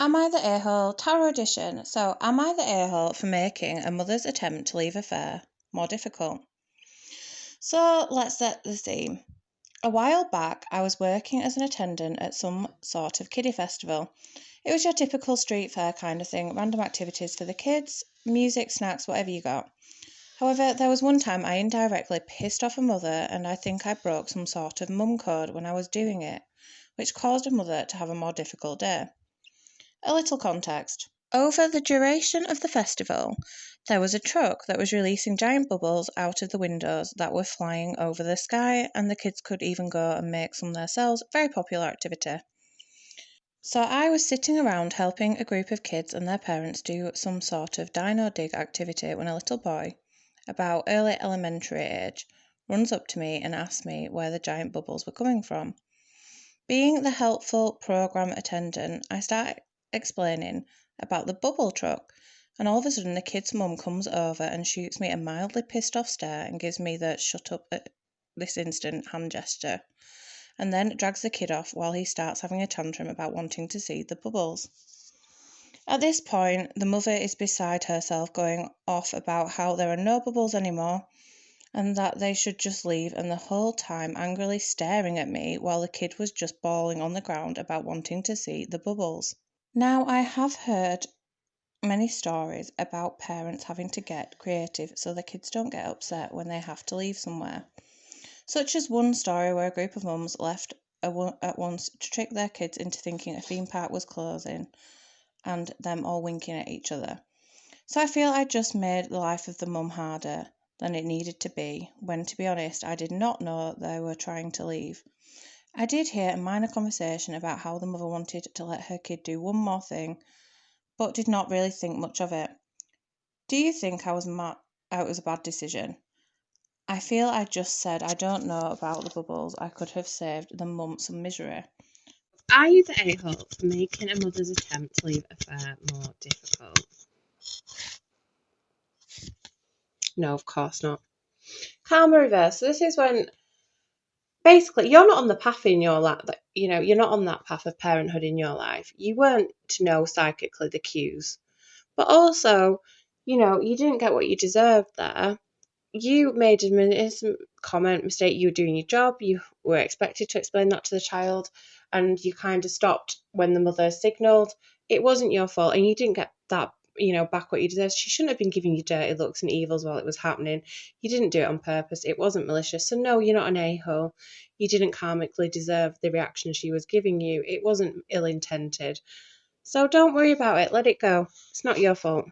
Am I the a-hole? Tarot edition. So, am I the a-hole for making a mother's attempt to leave affair more difficult? So, let's set the scene. A while back, I was working as an attendant at some sort of kiddie festival. It was your typical street fair kind of thing, random activities for the kids, music, snacks, whatever you got. However, there was one time I indirectly pissed off a mother, and I think I broke some sort of mum code when I was doing it, which caused a mother to have a more difficult day. A little context. Over the duration of the festival, there was a truck that was releasing giant bubbles out of the windows that were flying over the sky, and the kids could even go and make some themselves. Very popular activity. So I was sitting around helping a group of kids and their parents do some sort of dino dig activity when a little boy, about early elementary age, runs up to me and asks me where the giant bubbles were coming from. Being the helpful program attendant, I start explaining about the bubble truck, and all of a sudden the kid's mum comes over and shoots me a mildly pissed off stare and gives me the shut up at this instant hand gesture, and then drags the kid off while he starts having a tantrum about wanting to see the bubbles. At this point, the mother is beside herself, going off about how there are no bubbles anymore and that they should just leave, and the whole time angrily staring at me while the kid was just bawling on the ground about wanting to see the bubbles. Now, I have heard many stories about parents having to get creative so the kids don't get upset when they have to leave somewhere, such as one story where a group of mums left at once to trick their kids into thinking a theme park was closing and them all winking at each other. So I feel I just made the life of the mum harder than it needed to be, when, to be honest, I did not know they were trying to leave. I did hear a minor conversation about how the mother wanted to let her kid do one more thing, but did not really think much of it. Do you think it was a bad decision? I feel I just said I don't know about the bubbles. I could have saved the mum some misery. Are you the a-hole for making a mother's attempt to leave affair more difficult? No, of course not. Karma reverse. So this is when basically you're not on the path in your life. You're not on that path of parenthood in your life. You weren't to know psychically the cues, but also, you didn't get what you deserved there. You made an innocent comment mistake. You were doing your job. You were expected to explain that to the child, and you kind of stopped when the mother signalled. It wasn't your fault, and you didn't get that, back what you deserved. She shouldn't have been giving you dirty looks and evils while it was happening. You didn't do it on purpose. It wasn't malicious. So no, you're not an a-hole. You didn't karmically deserve the reaction she was giving you. It wasn't ill-intended. So don't worry about it. Let it go. It's not your fault.